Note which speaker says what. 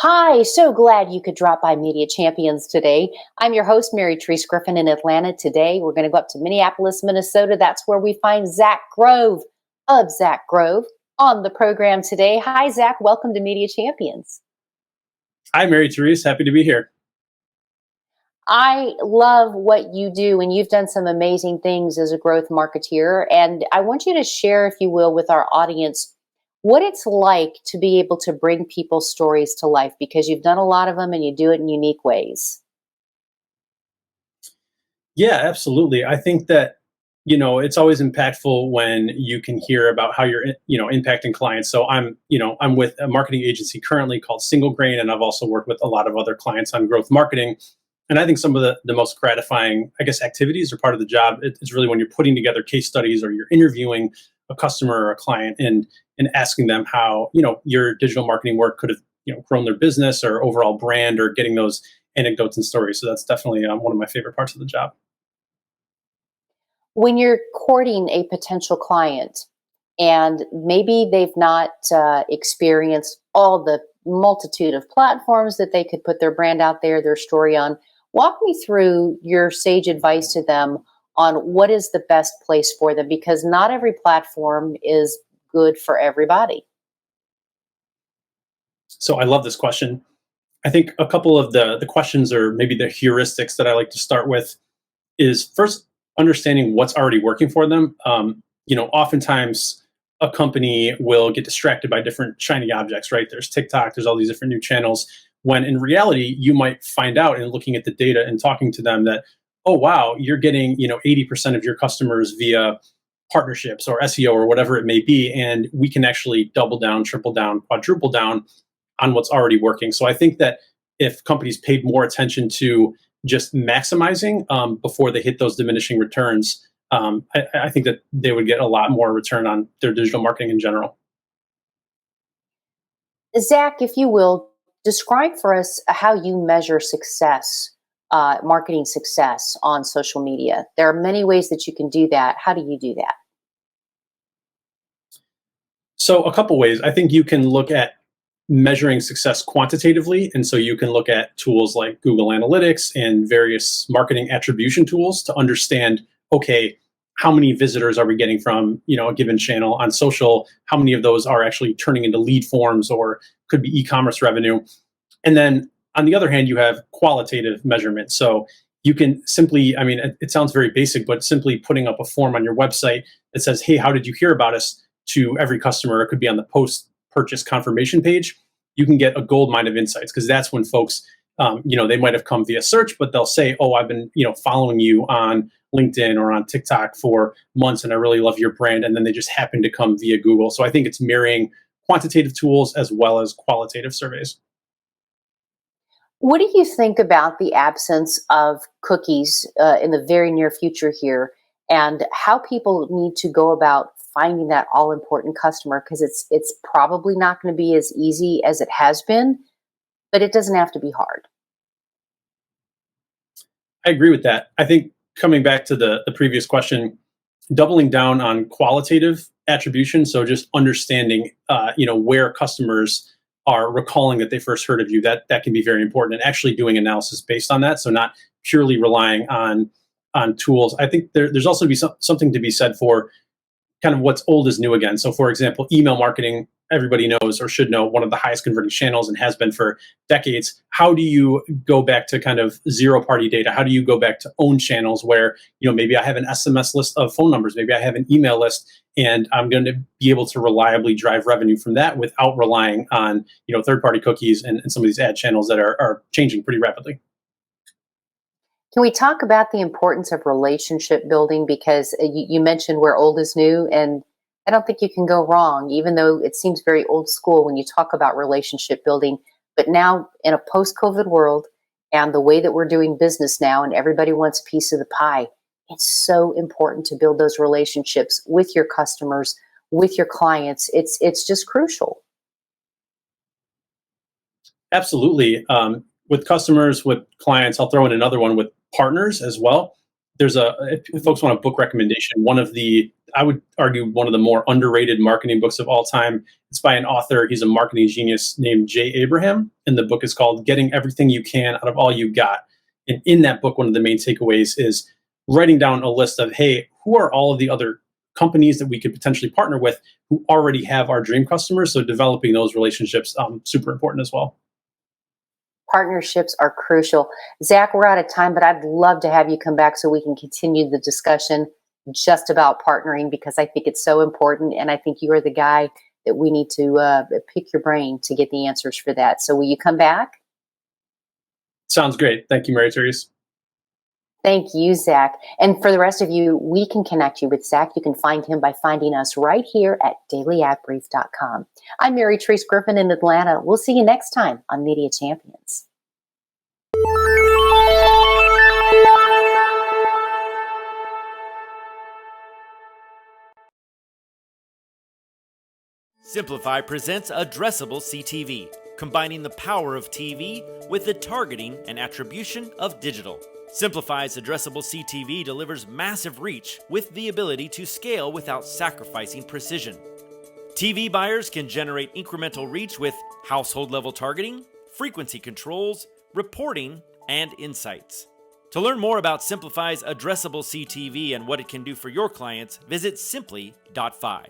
Speaker 1: Hi, so glad you could drop by Media Champions today. I'm your host, Mary Therese Griffin in Atlanta. Today, we're going to go up to Minneapolis, Minnesota. That's where we find Zach Grove of Zach Grove on the program today. Hi, Zach. Welcome to Media Champions.
Speaker 2: Hi, Mary Therese. Happy to be here.
Speaker 1: I love what you do, and you've done some amazing things as a growth marketeer. And I want you to share, if you will, with our audience what it's like to be able to bring people's stories to life, because you've done a lot of them and you do it in unique ways.
Speaker 2: Yeah, absolutely. I think that, it's always impactful when you can hear about how you're, impacting clients. So I'm with a marketing agency currently called Single Grain, and I've also worked with a lot of other clients on growth marketing. And I think some of the most gratifying, I guess, activities or part of the job is really when you're putting together case studies or you're interviewing a customer or a client and asking them how, your digital marketing work could have, grown their business or overall brand, or getting those anecdotes and stories. So that's definitely one of my favorite parts of the job.
Speaker 1: When you're courting a potential client and maybe they've not experienced all the multitude of platforms that they could put their brand out there, their story on, walk me through your sage advice to them on what is the best place for them, because not every platform is good for everybody.
Speaker 2: So I love this question. I think a couple of the questions, or maybe the heuristics that I like to start with, is first understanding what's already working for them. Oftentimes a company will get distracted by different shiny objects, right? There's TikTok, there's all these different new channels, when in reality, you might find out in looking at the data and talking to them that, oh, wow, you're getting, 80% of your customers via partnerships or SEO or whatever it may be. And we can actually double down, triple down, quadruple down on what's already working. So I think that if companies paid more attention to just maximizing before they hit those diminishing returns, I think that they would get a lot more return on their digital marketing in general.
Speaker 1: Zach, if you will, describe for us how you measure success, marketing success on social media. There are many ways that you can do that. How do you do that?
Speaker 2: So a couple ways. I think you can look at measuring success quantitatively. And so you can look at tools like Google Analytics and various marketing attribution tools to understand, okay, how many visitors are we getting from, a given channel on social? How many of those are actually turning into lead forms or could be e-commerce revenue? And then on the other hand, you have qualitative measurement. So you can simply, it sounds very basic, but simply putting up a form on your website that says, hey, how did you hear about us, to every customer, it could be on the post purchase confirmation page, you can get a gold mine of insights, because that's when folks, they might have come via search, but they'll say, oh, I've been, following you on LinkedIn or on TikTok for months, and I really love your brand. And then they just happen to come via Google. So I think it's marrying quantitative tools as well as qualitative surveys.
Speaker 1: What do you think about the absence of cookies in the very near future here, and how people need to go about finding that all important customer? Because it's probably not going to be as easy as it has been, but it doesn't have to be hard.
Speaker 2: I agree with that. I think coming back to the previous question, doubling down on qualitative attribution. So just understanding, where customers are recalling that they first heard of you, that can be very important, and actually doing analysis based on that. So not purely relying on tools. I think there's also to be something to be said for kind of what's old is new again. So for example, email marketing, everybody knows or should know, one of the highest converting channels and has been for decades. How do you go back to kind of zero party data? How do you go back to own channels where, maybe I have an SMS list of phone numbers, maybe I have an email list, and I'm going to be able to reliably drive revenue from that without relying on, third party cookies and some of these ad channels that are changing pretty rapidly.
Speaker 1: Can we talk about the importance of relationship building? Because you mentioned where old is new, and I don't think you can go wrong, even though it seems very old school when you talk about relationship building. But now, in a post-COVID world, and the way that we're doing business now, and everybody wants a piece of the pie, it's so important to build those relationships with your customers, with your clients. It's just crucial.
Speaker 2: Absolutely. With customers, with clients, I'll throw in another one with partners as well. There's if folks want a book recommendation, I would argue one of the more underrated marketing books of all time. It's by an author. He's a marketing genius named Jay Abraham. And the book is called Getting Everything You Can Out of All You Got. And in that book, one of the main takeaways is writing down a list of, hey, who are all of the other companies that we could potentially partner with who already have our dream customers? So developing those relationships, super important as well.
Speaker 1: Partnerships are crucial. Zach, we're out of time, but I'd love to have you come back so we can continue the discussion just about partnering, because I think it's so important. And I think you are the guy that we need to pick your brain to get the answers for that. So will you come back?
Speaker 2: Sounds great. Thank you, Mary Therese.
Speaker 1: Thank you, Zach. And for the rest of you, we can connect you with Zach. You can find him by finding us right here at dailyadbrief.com. I'm Mary Therese Griffin in Atlanta. We'll see you next time on Media Champions.
Speaker 3: Simplify presents Addressable CTV, combining the power of TV with the targeting and attribution of digital. Simplify's Addressable CTV delivers massive reach with the ability to scale without sacrificing precision. TV buyers can generate incremental reach with household-level targeting, frequency controls, reporting, and insights. To learn more about Simplify's Addressable CTV and what it can do for your clients, visit simply.fi.